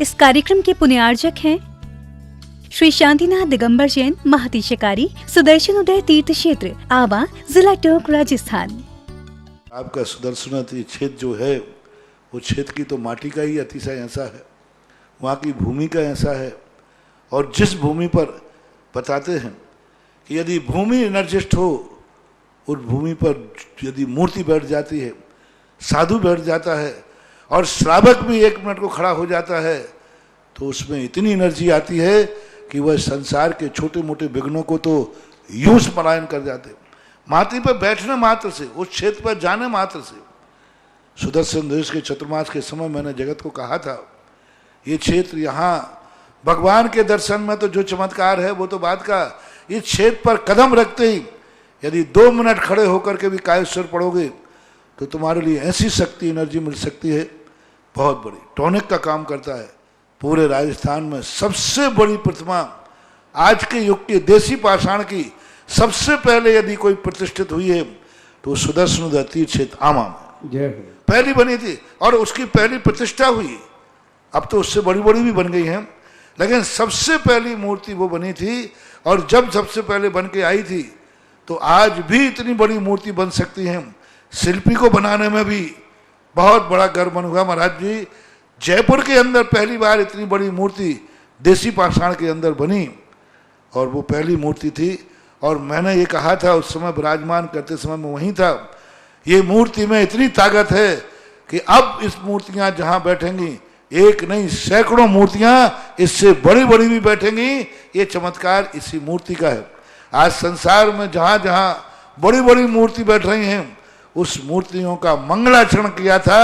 इस कार्यक्रम के पुण्यार्जक हैं श्री शांतिनाथ दिगंबर जैन महती शिकारी, सुदर्शन उदय तीर्थ क्षेत्र, आवा, जिला टोंक, राजस्थान। आपका सुदर्शन क्षेत्र जो है वो क्षेत्र की तो माटी का ही अतिशय ऐसा है, वहाँ की भूमि का ऐसा है। और जिस भूमि पर बताते हैं कि यदि भूमि एनर्जिस्ट हो, उस भूमि पर यदि मूर्ति बैठ जाती है, साधु बैठ जाता है और श्रावक भी 1 मिनट को खड़ा हो जाता है, तो उसमें इतनी एनर्जी आती है कि वह संसार के छोटे मोटे विघ्नों को तो यूं पलायन कर जाते। माटी पर बैठने मात्र से, उस क्षेत्र पर जाने मात्र से, सुदर्शन देश के चतुर्मास के समय मैंने जगत को कहा था, ये क्षेत्र यहाँ भगवान के दर्शन में तो जो चमत्कार है वो तो बात का, इस क्षेत्र पर कदम रखते ही यदि 2 मिनट खड़े होकर के भी कायेश्वर पढ़ोगे तो तुम्हारे लिए ऐसी शक्ति एनर्जी मिल सकती है बहुत बड़ी। टॉनिक का काम करता है। पूरे राजस्थान में सबसे बड़ी प्रतिमा आज के युग के देसी पाषाण की सबसे पहले यदि कोई प्रतिष्ठित हुई है तो सुदर्शन तीर्थ क्षेत्र आमा में पहली बनी थी और उसकी पहली प्रतिष्ठा हुई। अब तो उससे बड़ी बड़ी भी बन गई हैं, लेकिन सबसे पहली मूर्ति वो बनी थी। और जब सबसे पहले बन के आई थी तो आज भी इतनी बड़ी मूर्ति बन सकती है। शिल्पी को बनाने में भी बहुत बड़ा गर्व बन हुआ महाराज जी। जयपुर के अंदर पहली बार इतनी बड़ी मूर्ति देसी पाषाण के अंदर बनी और वो पहली मूर्ति थी। और मैंने ये कहा था उस समय विराजमान करते समय मैं वहीं था, ये मूर्ति में इतनी ताकत है कि अब इस मूर्तियां जहां बैठेंगी, एक नहीं सैकड़ों मूर्तियां इससे बड़ी बड़ी भी बैठेंगी। ये चमत्कार इसी मूर्ति का है। आज संसार में जहां जहां बड़ी बड़ी मूर्ति बैठ रही हैं, उस मूर्तियों का मंगलाचरण किया था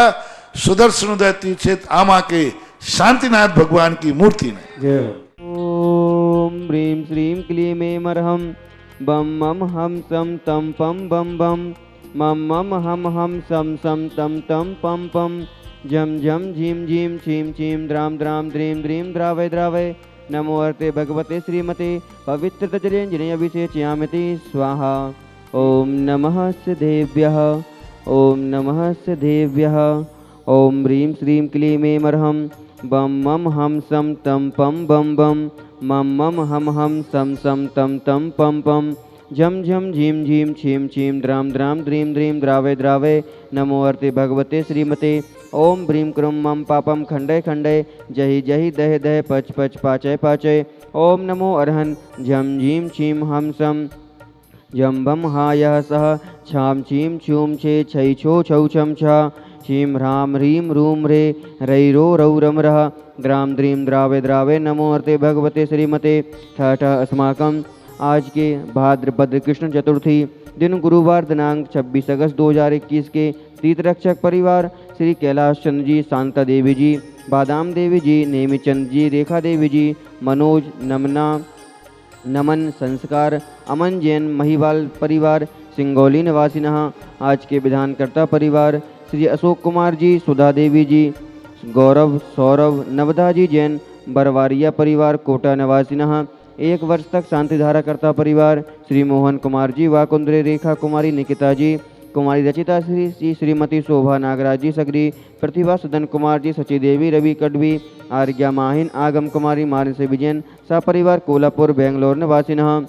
सुदर्शन तीर्थ क्षेत्र आमा के शांतिनाथ भगवान की मूर्ति ने। ओम ह्रीं श्रीं क्लीं ऐं अर्हं बम मम हम सम तम पम बम बम मम मम हम सम सम तम तम पम पम जम जम झीम झीम छीम छीम द्राम द्राम द्रीं द्रीं द्रावय द्रावय नमो अर्ते भगवते श्रीमते पवित्रतजलेंजने अभिषेचयामिति स्वाहा। ओम नमः देव्यः, ओम नमः देव्यः। ओम ह्रीं श्रीं क्लीं ऐं अर्हं बम मम हम सम तम पम बम बम मम मम हम सम सम तम तम पम पम झम झम झीम झीम छीम छीम द्राम द्राम द्रीं द्रीं द्रावय द्रावय नमो अर्ते भगवते श्रीमते। ओम ब्रीं क्रूं मम पापम खंडय खंडय जहि जहि दह दह पच पच पाचय पाचय। ओम नमो अर्हन् झम झीम छीम हम सम जम बम हा यह सह छाम छीम छूम छे छै छो छौ छम छा शीं ह्रां ह्रीं रूं रे रै रो रौ रम रः द्रां द्रीं द्रावे द्रावे नमो अर्ते भगवते श्रीमते। ठठ अस्माकं आज के भाद्रपद कृष्ण चतुर्थी दिन गुरुवार दिनांक 26 अगस्त 2021 के तीर्थरक्षक परिवार श्री कैलाश चंद्र जी, शांता देवी जी, बादाम देवी जी, नेमित चंद्र जी, रेखा देवी जी, मनोज, नमना, नमन, संस्कार, अमन जैन महिवाल परिवार सिंगौली निवासिनः। आज के विधानकर्ता परिवार श्री अशोक कुमार जी, सुधा देवी जी, गौरव, सौरभ, नवदा जी जैन बरवारिया परिवार कोटा निवासिनः। 1 वर्ष तक शांतिधारा कर्ता परिवार श्री मोहन कुमार जी, वाकुंद्रे, रेखा कुमारी, निकिता जी, कुमारी रचिता श्री श्रीमती शोभा नागराज जी सगरी, प्रतिभा सदन कुमार जी, सची देवी, रवि कड़वी, आर्या माहिन, आगम कुमारी, मानस विजयन सपरिवार कोल्हापुर बेंगलोर निवासिनः।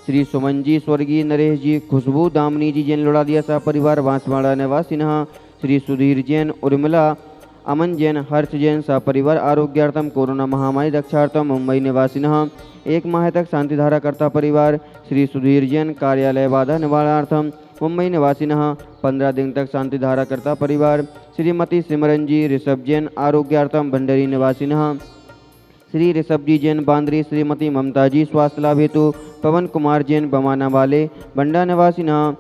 श्री सुमन जी, स्वर्गीय नरेश जी, खुशबू, दामनी जी जैन लोड़ादिया सपरिवार बांसवाड़ा निवासिनः। श्री सुधीर जैन, उर्मिला, अमन जैन, हर्ष जैन सपरिवार आरोग्यार्थम कोरोना महामारी रक्षार्थम मुंबई निवासिनः। 1 माह तक शांतिधारा कर्ता परिवार श्री सुधीर जैन कार्यालय बाधा निवारणार्थम मुंबई निवासिनः। 15 दिन तक शांतिधारा कर्ता परिवार श्रीमती सिमरन जी, ऋषभ जैन आरोग्यार्थम भंडरी निवासिनः। श्री ऋषभ जी जैन बांद्री, श्रीमती ममता जी स्वास्थ्य लाभ हेतु, पवन कुमार जैन बमाना वाले बंडा निवासिनः।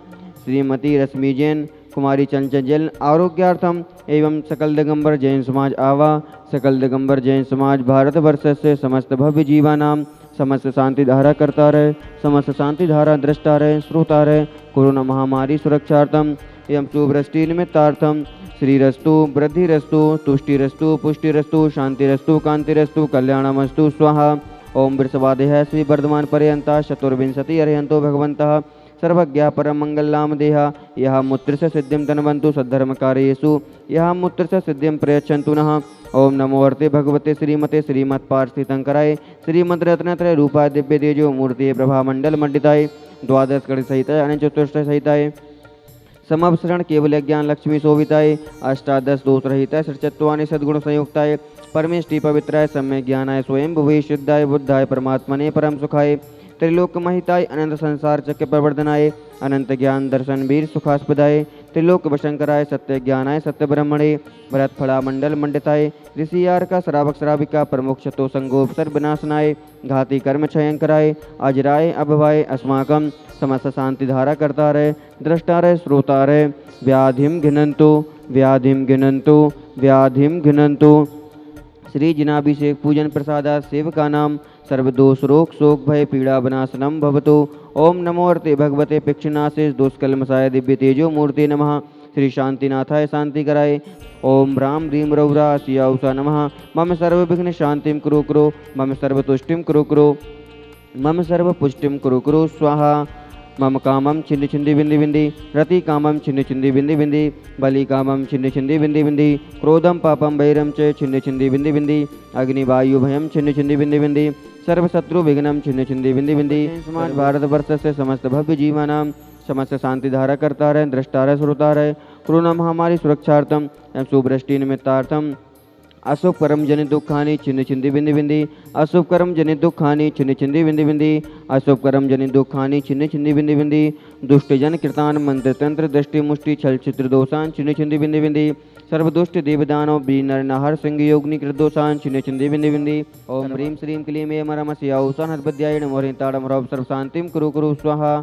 श्रीमती रश्मि जैन, कुमारी चंचल जैन आरोग्यार्थम एवं सकल दिगंबर जैन समाज आवा। सकल दिगंबर जैन समाज भारत वर्ष से समस्त भव्य जीवानाम समस्त शांतिधारा करता रहे, समस्त शांतिधारा दृष्टा रहे, श्रोता रहे, कोरोना महामारी सुरक्षार्थम एवं शुभवृष्टि निमित्तार्थम श्रीरस्तु, वृद्धिरस्तु, तुष्टिरस्तु, पुष्टिरस्तु, शांतिरस्तु, कांतिरस्तु, कल्याणमस्तु स्वाहा। ओम वृषभादेह श्री वर्धमान पर्यंता चतुर्विंशति अर्हंतो भगवन्तः सर्वज्ञ परम मंगलाम देहा यह मूत्र सिद्धिं तन्वन्तु सद्धर्म कार्येषु यह मूत्र सिद्धिं प्रयच्छन्तु नः। ओम नमो अर्ते भगवते श्रीमते श्रीमत्पार्थितंकराय श्रीमद्रत्नत्रय रूपा दिव्य तेजो मूर्ति प्रभा मंडल मंडिताय द्वादश कड़ी सहिताय अनंत चतुष्टय सहिताय समवसरण केवल ज्ञान लक्ष्मी शोभिताय अष्टादश दोष रहिताय सचत्वानि सद्गुण संयुक्ताय परमेष्टि पवित्राय सम्य ज्ञानाय स्वयं भुवे शुद्धाय बुद्धाय परमात्मने परम सुखाय त्रिलोक महिताय अनंत संसार चक्र प्रवर्धनाय अनंत ज्ञान दर्शन वीर सुखास्पदाय त्रिलोक वशंकराय सत्य ज्ञानाय सत्य ब्रह्मणे भरत फला मंडल मंडिताय ऋषियार का श्रावक श्राविका प्रमुख शतो संगोप सर्वनाशनाय घाती कर्म क्षयंकराय अजराय अभवाय अस्माकं समस्त शांति धारा करता रहे दृष्टा रहे श्रोता रहे व्याधिम घिनंतु व्याधिम घिनंतु व्याधिम घिनंतु श्री जिनाभिषेक पूजन प्रसादा सेवका नाम सर्वदोष रोग शोक भय पीड़ा विनाशनम भवतु। ओम नमो अर्ते भगवते पिक्षनाशेष दोषकलमसाय दिव्य तेजो मूर्ति नमः। श्री शांतिनाथाय शांति कराय। ओम राम ह्रीम रौरा सिया उषा नमः। मम सर्वविघ्न शांतिम कुरु कुरु मम सर्वतुष्टिम कुरु कुरु मम सर्वपुष्टिम कुरु कुरु स्वाहा। मम कामम छिंदि छिंदि बिंदि बिंदि रति कामम छिंदि छिंदि बिंदि बिंदि बलि कामम छिंदि छिंदि बिंदि बिंदि क्रोधम पापम वैरम च छिंदि छिंदि बिंदि बिंदि अग्निवायु भयम छिंदि छिंदि बिंदि बिंदि सर्वशत्रु विघ्नम छिंदि छिंदि बिंदि बिंदि समाज भारतवर्ष से समस्त भव्य जीवानाम समस्त शांति धारा करता रहे दृष्टा रहे श्रोता रहे कोरोना महामारी सुरक्षार्थम एवं शुभृष्टि निमित्तार्थम अशुभ कर्म जनित दुखानि छिन्न छिंदी बिंदी बिंदी अशुभ कर्म जनित दुखानि छिन्न छिंदी बिंदी बिंदी अशुभ कर्म जनित दुखानि छिन्न छिंदी बिंदी बिंदी दुष्ट जन कृतान मंत्र तंत्र दृष्टि मुष्टि छल चित्र दोषान छिन्न छिंदी बिंदी बिंदी सर्वदुष्ट देवदानव बीनर नहर सिंह योगनी कृत दोषान छिन्न छिंदी बिंदी बिंदी ओम ह्रीं श्रीं क्लीं ऐं मरमस्या औषण हृदयाय नमो ह्रीं ताड़म ह्रौं सर्व शांतिम कुरु कुरु स्वाहा।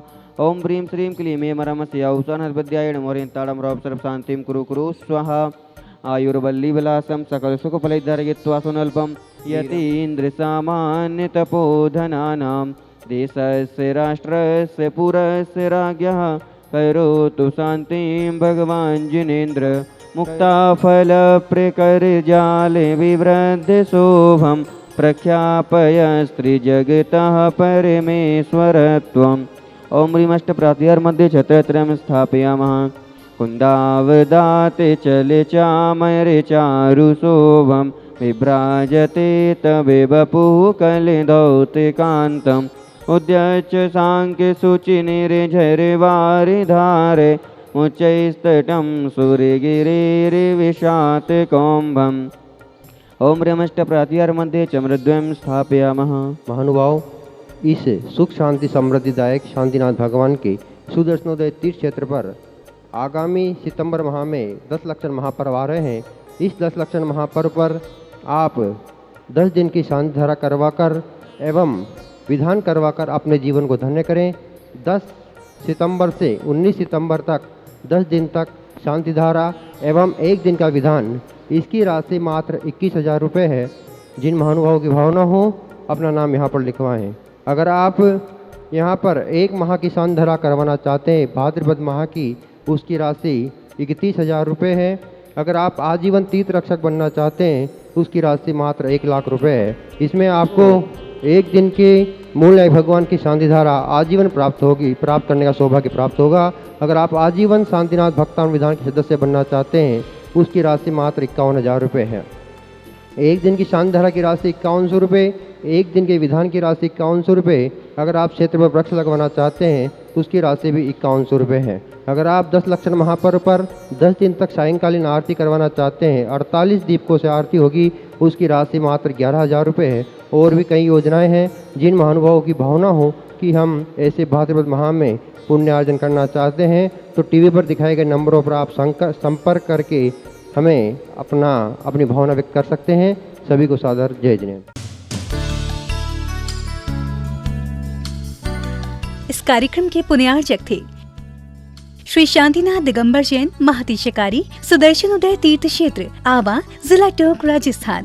ओम ह्रीं श्रीं क्लीं ऐं मरमस्या औषण हृदयाय नमो ह्रीं ताड़म ह्रौं सर्व शांतिम कुरु कुरु स्वाहा। आयुर्वल्ली विलासम सकल सुख फलैर्धरयित्वा सुनल्पम यतीन्द्र सामान्य तपोधनानां देशस्य राष्ट्रस्य पुरस्य राज्ञः करोतु शान्तिं भगवान् जिनेन्द्र मुक्ताफल प्रकरजाले विवृद्ध शोभं प्रख्यापय स्त्रीजगतः परमेश्वरत्वम्। ओम ह्रीमष्ट प्रातिहार्मध्ये छत्रत्रयं स्थापयामः। कुन्दावदाते चले चामरे चारु शोभं विभ्राजते तवे वपुः कलिदौतिकान्तम् उद्यच्च सांख्य शुचि निर्झरे वारिधारे उच्चैस्तटं सूर्यगिरिर्विशात कौम्भम्। ओम ह्रीमष्ट प्रातिहारमध्ये चमरद्वयं स्थापयामः। महानुभाव, इस सुख शांति समृद्धिदायक शांतिनाथ भगवान के सुदर्शनोदय तीर्थ क्षेत्र पर आगामी सितंबर माह में 10 लक्षण महापर्व आ रहे हैं। इस 10 लक्षण महापर्व पर आप 10 दिन की शांति धारा करवाकर एवं विधान करवाकर अपने जीवन को धन्य करें। 10 सितंबर से 19 सितंबर तक 10 दिन तक शांति धारा एवं 1 दिन का विधान, इसकी राशि मात्र 21,000 रुपये है। जिन महानुभावों की भावना हो अपना नाम यहाँ पर लिखवाएं। अगर आप यहाँ पर 1 माह की शांति धारा करवाना चाहते हैं भाद्रपद माह की, उसकी राशि 31,000 रुपये है। अगर आप आजीवन तीर्थ रक्षक बनना चाहते हैं उसकी राशि मात्र 1 लाख रुपये है। इसमें आपको 1 दिन के मूल भगवान की शांति धारा आजीवन प्राप्त करने का सौभाग्य प्राप्त होगा। अगर आप आजीवन शांतिनाथ भक्तान विधान के सदस्य बनना चाहते हैं उसकी राशि मात्र 51,000 रुपये है। 1 दिन की शांति धारा की राशि 5100 रुपये, 1 दिन के विधान की राशि 5100 रुपये। अगर आप क्षेत्र पर वृक्ष लगवाना चाहते हैं उसकी राशि भी 5100 रुपये है। अगर आप 10 लक्षण महापर्व पर 10 दिन तक सायंकालीन आरती करवाना चाहते हैं, 48 दीपकों से आरती होगी, उसकी राशि मात्र 11,000 रुपये है। और भी कई योजनाएं हैं। जिन महानुभावों की भावना हो कि हम ऐसे भाद्रपद माह में पुण्य अर्जन करना चाहते हैं तो टीवी पर दिखाए गए नंबरों पर आप संपर्क करके हमें अपनी भावना व्यक्त कर सकते हैं। सभी को सादर जय जिनेन्द्र। इस कार्यक्रम के पुण्यार्चक थे श्री शांतिनाथ दिगंबर जैन महती शिकारी, सुदर्शन उदय तीर्थ क्षेत्र, आवा, जिला टोंक, राजस्थान।